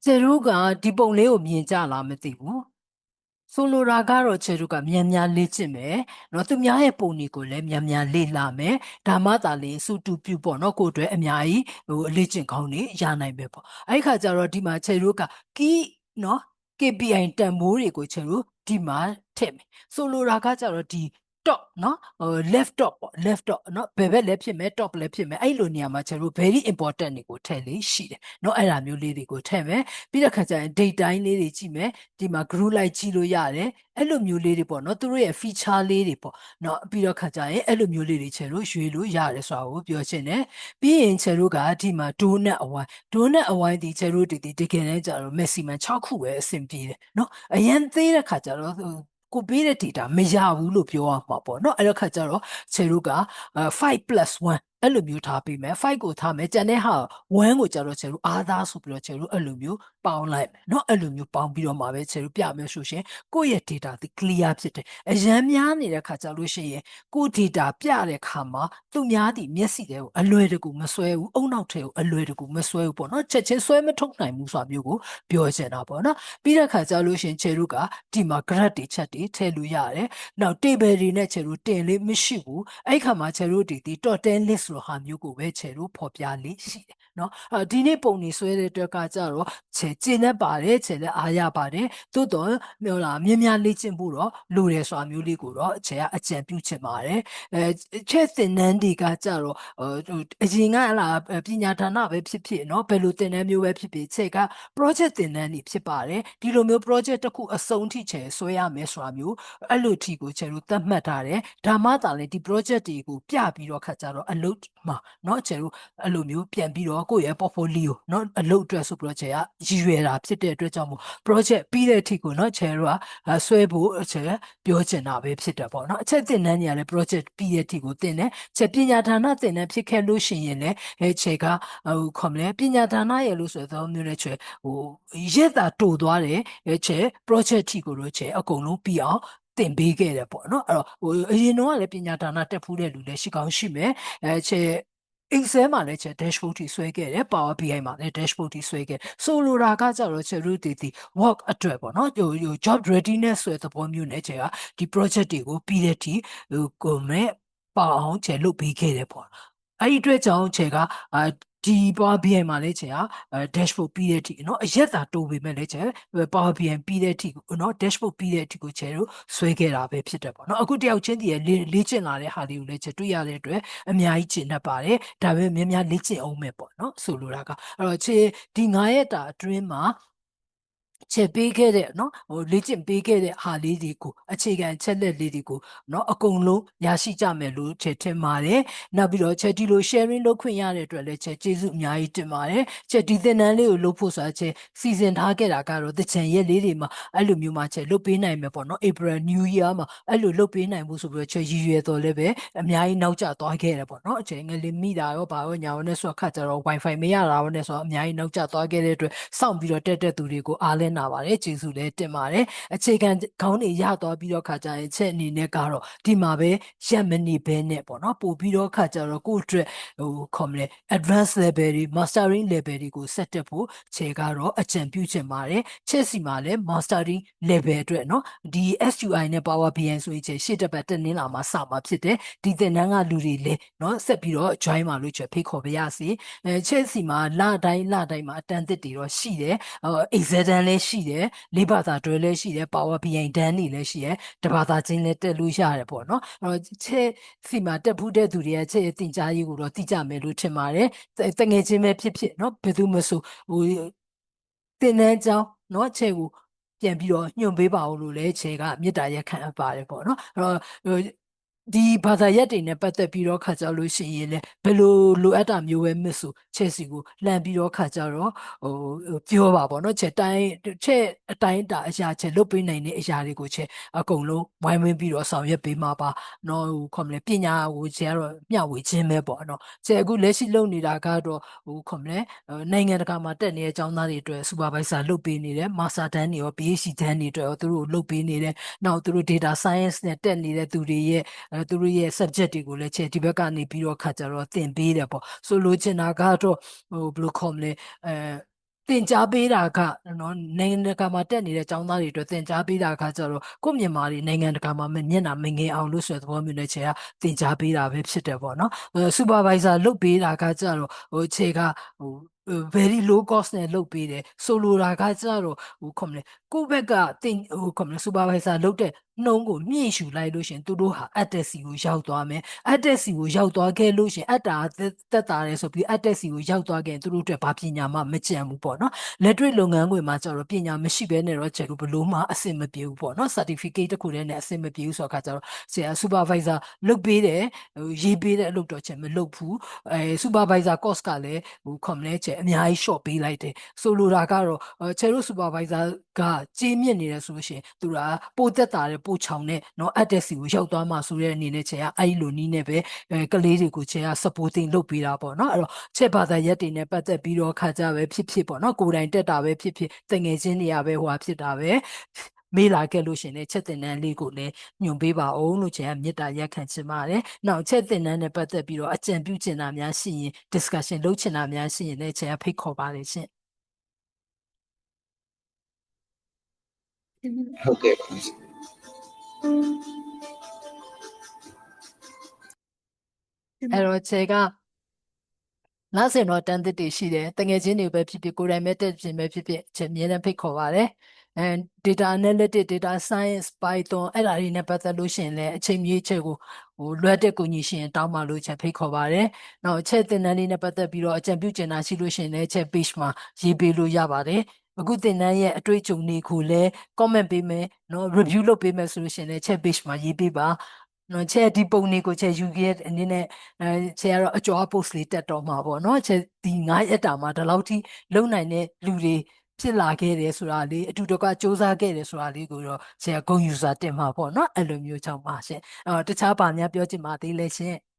ကျဲတို့ကဒီပုံလေးကိုမြင်ကြလားမသိဘူးဆိုလိုတာကတော့ကျဲတို့ကမြန်မြန်လေ့ကျင့်မယ်เนาะသူများရဲ့ပုံတွေကိုလည်းမြန်မြန်လေ့လာမယ်ဒါမှသာလေစုတူပြုပေါ့เนาะကိုယ်အတွက်အများကြီးအလေ့ကျင့်ကောင်းနေရနိုင်ပဲပေါ့အဲ့ဒီခါကျတော့ဒီမှာကျဲတို့ကကီးเนาะ KPI တန်ဖိုးတွေကိုကျဲတို့ဒီမှာထည့်မယ်ဆိုလိုတာကကျတော့ဒီ top เนาะleft top ပေါ့ left top เนาะဘယ်ဘက်လည်းဖြစ်မယ် top လည်းဖြစ်မယ်အဲ့လိုနေရာမှာကျတို့ very important တွေကိုထည့်လေးရှိတယ်เนาะအဲ့ဒါမျိုးလေးတွေကိုထည့်မယ်ပြီးတဲ့ခါကျရင် date တိုင်းလေးတွေကြည့်မယ်ဒီမှာ group လိုက်ကြည့်လို့ရတယ်အဲ့လိုမျိုးလေးတွေပေါ့เนาะသူတို့ရဲ့ feature လေးတွေပေါ့เนาะပြီးတော့ခါကျရင်အဲ့လိုမျိုးလေးတွေကျတို့ရွေးလို့ရတယ်ဆိုတာကိုပြောချင်တယ်ပြီးရင်ကျတို့ကဒီမှာ donut အဝိုင်း donut အဝိုင်းဒီကျတို့တကယ်တမ်းကျတော့ maximum 6ခုပဲအဆင်ပြေတယ်เนาะအရင်သေးတဲ့ခါကျတော့ကိုပေးတဲ့ data မရဘူးလို့ပြောရမှာပေါ့เนาะအဲ့တော့ခါကျတော့ခြေတို့က5 plus 1အဲ့လိုမျိုးထားပေးမယ်5ကိုထားမယ်ကျန်တဲ့ဟာ1ကိုကျတော့ခြေတို့အားသားဆိုပြီးတော့ခြေတို့အဲ့လိုမျိုးပေါင်းလိုက်မယ်เนาะအဲ့လိုမျိုးပေါင်းပြီးတော့မှပဲခြေတို့ပြမယ်ဆိုရှင်ကိုယ့်ရဲ့ data ဒီ clear ဖြစ်တယ်အရန်များနေတဲ့ခါကျလို့ရှိရင်ကိုယ့် data ပြတဲ့ခါမှာသူများဒီမျက်စိတွေကိုအလွယ်တကူမစွဲဘူးအုံနောက်ထဲကိုအလွယ်တကူမစွဲဘူးပေါ့เนาะချက်ချင်းစွဲမထုတ်နိုင်ဘူးဆိုတာမျိုးကိုပြောချင်တာပေါ့เนาะပြီးတဲ့ခါကျလို့ရှိရင်ခြေတို့ကဒီမှာ graph တွေချက်တွေထည့်လို့ရတယ်နောက် table တွေနဲ့ခြေတို့တင်လေးမရှိဘူးအဲ့ခါမှာခြေတို့ဒီ top 10 list လိုဟာမျိုးကိုပဲခြေတို့ဖော်ပြလေးရှိတယ်เนาะဒီနေ့ပုံနေဆွဲတဲ့အတွက်ကကြတော့ခြေကျင်းနဲ့ပါတယ်ခြေလည်းအားရပါတယ်သို့တော့ပြောလားမြင်းများလေ့ကျင့်ဖို့တော့လိုတယ်ဆိုတာမျိုးလေးကိုတော့ခြေကအကြံပြုချင်ပါတယ်ချက်သင်တန်းတွေကကြတော့အရင်ကလာပညာဌာနပဲဖြစ်ဖြစ်เนาะဘယ်လိုသင်တန်းမျိုးပဲဖြစ်ဖြစ်ခြေက project သင်တန်းတွေဖြစ်ပါတယ်ဒီလိုမျိုး project တစ်ခုအစုံထိခြေဆွဲရမယ်ဆိုတာမျိုးအဲ့လိုထိကိုခြေတို့သတ်မှတ်ထားတယ်ဒါမှသာလေဒီ project တွေကိုပြပြီးတော့ခါကြတော့အလုပ်မှာเนาะခြေတို့အဲ့လိုမျိုးပြန်ပြီးတော့ကိုယ့်ရဲ့ portfolio เนาะအလုပ်အတွက်ဆိုပြီးတော့ခြေကရည်ရွယ်တာဖြစ်တဲ့အတွက်ကြောင့်မို့ project ပြီးတဲ့အထိကိုเนาะခြေတို့ကဆွဲဖို့ခြေပြောချင်တာပဲဖြစ်တယ်ပေါ့เนาะအချက်သင်တန်းကြီးကလည်း project ပြီးတဲ့အထိကိုသင်တယ်ခြေပညာဌာနသင်တန်းဖြစ်ခဲ့လို့ရှိရင်လည်းခြေကခေါ်မလဲပညာဌာနရဲ့လို့ဆိုတော့မျိုးနဲ့ခြေရက်တာတိုသွားတယ်ခြေ project ထိကိုတော့ခြေအကုန်လုံးပြီးအောင်တင်ပေးခဲ့တယ်ပေါ့နော်အဲ့တော့အရင်တော့ကလည်းပညာဌာနတက်ဖူးတဲ့လူလည်းရှိကောင်းရှိမယ်ခြေ Excel မှာလည်းခြေ dashboard ထိဆွဲခဲ့တယ် Power BI မှာလည်း dashboard ထိဆွဲခဲ့ဆိုလိုတာကကြတော့ခြေ root တီ work အတွက်ပေါ့နော်job readiness ဆိုတဲ့သဘောမျိုးနဲ့ခြေကဒီ project တွေကိုပြီးတဲ့ထိကိုမဲ့ပေါအောင်ခြေလုပ်ပေးခဲ့တယ်ပေါ့အဲ့ဒီအတွက်ကြောင့်ခြေကဒီ Power BI မှာလည်းခြေကdashboard ပြီးတဲ့အထိเนาะအရက်သာတိုးပေမဲ့လည်းခြေ Power BI ပြီးတဲ့အထိเนาะ dashboard ပြီးတဲ့အထိကိုခြေတို့ဆွဲခဲ့တာပဲဖြစ်တယ်ပေါ့เนาะအခုတယောက်ချင်းတည်းလေ့ကျင့်လာတဲ့ဟာတွေကိုလည်းခြေတွေ့ရတဲ့အတွက်အများကြီးကျင့်တတ်ပါတယ်ဒါပေမဲ့များများလေ့ကျင့်အောင်မယ်ပေါ့เนาะဆိုလိုတာကအဲ့တော့ခြေဒီ9ရက်တာအတွင်းမှာချက်ပေးခဲ့တဲ့เนาะလေ့ကျင့်ပေးခဲ့တဲ့ဟာလေးတွေကိုအခြေခံချက်လက်လေးတွေကိုเนาะအကုန်လုံးရရှိကြမယ်လို့ချက်ထင်ပါတယ်နောက်ပြီးတော့ချက်ဒီလို sharing လုပ်ခွင့်ရတဲ့အတွက်လည်းချက်ကျေးဇူးအများကြီးတင်ပါတယ်ချက်ဒီသင်တန်းလေးကိုလုပ်ဖို့ဆိုတာချက်စီစဉ်ထားခဲ့တာကတော့တချင်ရက်လေးတွေမှာအဲ့လိုမျိုးမှချက်လုပ်ပေးနိုင်မယ်ပေါ့เนาะ April New Year မှာအဲ့လိုလုပ်ပေးနိုင်ဖို့ဆိုပြီးတော့ချက်ရည်ရွယ်တော်လည်းပဲအများကြီးနောက်ကျသွားခဲ့တယ်ပေါ့เนาะအချိန်ငလေးမိတာရောဘာရောညာရောနဲ့ဆိုတော့ခါကြတော့ Wi-Fi မရတာရောနဲ့ဆိုတော့အများကြီးနောက်ကျသွားခဲ့တဲ့အတွက်စောင့်ပြီးတော့တက်သူတွေကိုအားလဲနာပါတယ်ကျေးဇူးလည်းတင်ပါတယ်အခြေခံခေါင်းတွေရသွားပြီးတော့ခါကြရင်ချက်အနေနဲ့ကတော့ဒီမှာပဲရက်မနေဘဲနဲ့ပေါ့နော်ပို့ပြီးတော့ခါကြတော့ကိုယ့်အတွက်ခေါ်မလဲ advanced level တွေ mastering level တွေကို set တက်ဖို့ခြေကတော့အကြံပြုချင်ပါတယ်ချက်စီမှာလည်း mastering level အတွက်နော်ဒီ SUI နဲ့ Power BI ဆိုရင်ရှေ့တစ်ပတ်တက်နင်းလာမှာစမှာဖြစ်တယ်ဒီသင်တန်းကလူတွေလည်းနော်ဆက်ပြီးတော့ join ပါလို့ချက်ဖိတ်ခေါ်ပါရစေချက်စီမှာလတိုင်းမှာအတန်းသစ်တွေတော့ရှိတယ်Excel တန်းလည်းရှိတယ်လေးဘာသာတွဲလည်းရှိတယ် Power BI တန်းတွေလည်းရှိတယ်တဘာသာချင်းလည်းတက်လို့ရတယ်ပေါ့နော်အဲ့တော့ချက်စီမှာတက်ဖူးတဲ့သူတွေကချက်ရဲ့တင်ကြားရေးကိုတော့သိကြမယ်လို့ထင်ပါတယ်တငယ်ချင်းပဲဖြစ်ဖြစ်နော်ဘယ်သူမဆိုဟိုတင်တန်းကြောင်းနော်ချက်ကိုပြန်ပြီးတော့ညွှန်ပေးပါဦးလို့လည်းခြေကမေတ္တာရက်ခံအပ်ပါတယ်ပေါ့နော်အဲ့တော့ဒီဘာသာရပ်တွေနဲ့ပတ်သက်ပြီးတော့ခါကြလို့ရှိရင်လည်းဘယ်လိုလိုအပ်တာမျိုးပဲမဆိုချက်စီကိုလှမ်းပြီးတော့ခါကြတော့ပြောပါပေါ့နော်ချက်တိုင်းချက်အတိုင်းတာအရာချက်လုပ်ပေးနိုင်တဲ့အရာတွေကိုချက်အကုန်လုံးဝိုင်းဝန်းပြီးတော့ဆောင်ရွက်ပေးမှာပါနော်ခေါ်မလဲပညာကိုချက်ကတော့မျှဝေခြင်းပဲပေါ့နော်ချက်အခုလက်ရှိလုပ်နေတာကတော့ခေါ်မလဲနိုင်ငံတကာမှာတက်နေတဲ့အကြောင်းသားတွေအတွက် supervisor လုပ်ပေးနေတယ် master တန်းတွေရော PhD တန်းတွေအတွက်ရောသူတို့လုပ်ပေးနေတယ်နောက်သူတို့ data science နဲ့တက်နေတဲ့သူတွေရဲ့သူတို့ရဲ့ subject တွေကိုလည်းချက်ဒီဘက်ကနေပြီးတော့ခါကြတော့သင်ပေးတယ်ပေါ့ဆိုလိုချင်တာကတော့ဘယ်လိုခေါ်မလဲသ တင်ကြားပေးတာကနော်နိုင်ငံတကာမှာတက်နေတဲ့ကျောင်းသားတွေအတွက်တင်ကြားပေးတာကကြတော့ကိုယ့်မြန်မာတွေနိုင်ငံတကာမှာမျက်နှာမငယ်အောင်လို့ဆိုတဲ့သဘောမျိုးနဲ့ခြေကတင်ကြားပေးတာပဲဖြစ်တယ်ပေါ့နော်supervisor လုပ်ပေးတာကကြတော့ခြေကဟိုvery low cost နဲ့လုပ်ပေးတယ်ဆိုလိုတာကကြတော့ခေါမလဲကိုယ့်ဘက်ကတင်ခေါမလဲ supervisor လုပ်တဲ့နှုံးကိုမြင့်ယူလိုက်လို့ရှင်သူတို့ဟာအက်တက်စီကိုရောက်သွားမယ်အက်တက်စီကိုရောက်သွားခဲ့လို့ရှင်အက်တာတက်တာရဲဆိုပြီးအက်တက်စီကိုရောက်သွားခဲ့ရင်သူတို့အတွက်ဘာပညာမှမကျန်ဘူးပေါ့နော်လက်တွေ့လုပ်ငန်းခွင်မှာကျတော့ပညာမရှိဘဲနဲ့တော့ကျတော့ဘလို့မှအဆင်မပြေဘူးပေါ့နော် certificate တစ်ခုတည်းနဲ့အဆင်မပြေဘူးဆိုတော့အခါကျတော့ဆရာ supervisor လုပ်ပေးတယ်ရေးပေးတဲ့အလုပ်တော့ချက်မလုပ်ဘူးsupervisor course ကလည်းခေါမလဲချက်အများကြီး short ပေးလိုက်တယ်ဆိုလိုတာကတော့ချေတို့ supervisor ကကြေးမြင့်နေတယ်ဆိုလို့ရှိရင်သူကပိုတက်တာတယ်ပိုချောင်တဲ့เนาะအက်တက်စီကိုရောက်သွားမှဆိုတဲ့အနေနဲ့ချေကအဲ့လိုနီးနဲ့ပဲကလေးတွေကိုချေက supporting လုပ်ပေးတာပေါ့เนาะအဲ့တော့ချက်ဘာသာရက်တွေနဲ့ပတ်သက်ပြီးတော့ခါကြပဲဖြစ်ဖြစ်ပေါ့เนาะကိုယ်တိုင်တက်တာပဲဖြစ်ဖြစ်တငယ်ချင်းတွေကပဲဟိုဟာဖြစ်တာပဲမေးလာခဲ့လို့ရှင်လည်းချက်တင်တန်းလေးကိုလည်းညွှန်ပေးပါအောင်လို့ချင်ကမေတ္တာရက်ခံချင်ပါတယ်။နောက်ချက်တင်တန်းနဲ့ပတ်သက်ပြီးတော့အကြံပြုချင်တာများရှိရင် discussion လုပ်ချင်တာများရှိရင်လည်းချင်ကဖိတ်ခေါ်ပါတယ်ရှင်။ ဟုတ်ကဲ့ပါအဲ့တော့ခြေကနောက်စင်တော့တန်တစ်တွေရှိတယ်တငယ်ချင်းတွေပဲဖြစ်ဖြစ်ကိုယ်တိုင်ပဲတက်ခြင်းပဲဖြစ်ဖြစ်ခြေအမြဲတမ်းဖိတ်ခေါ်ပါတယ်data analytics data science python အဲ့ဒါတွေနဲ့ပတ်သက်လို့ရှိရင်လည်းအချိန်ကြီးချက်ကိုလွှတ်တဲ့ကိုကြီးရှင်တောင်းပါလို့ချက်ဖိတ်ခေါ်ပါတယ်နောက်အချက်သင်တန်းလေးနဲ့ပတ်သက်ပြီးတော့အကြံပြုချင်တာရှိလို့ရှိရင်လည်းချက် page မှာရေးပေးလို့ရပါတယ်အခုသင်တန်းရဲ့အတွေ့အကြုံတွေကိုလည်း comment ပေးမယ်နော် review လုပ်ပေးမယ်ဆိုလို့ရှိရင်လည်းချက် page မှာရေးပေးပါနော်ချက်ဒီပုံတွေကိုချက်ယူခဲ့အနေနဲ့ချက်ကတော့အကျော် post လေးတက်တော့မှာပေါ့နော်ချက်ဒီ9ရက်တာမှာဒီလောက်ထိလုံနိုင်တဲ့လူတွေဖြစ်လာခဲ့တယ်ဆိုတာလေးအတူတကွစ조사ခဲ့တယ်ဆိုတာလေးကိုတော့ဆရာဂုဏ်ယူစွာတင်မှာပေါ့နော်အဲ့လိုမျိုးကြောင့်ပါရှင်တခြားပါများပြောချင်ပါသေးလဲရှင်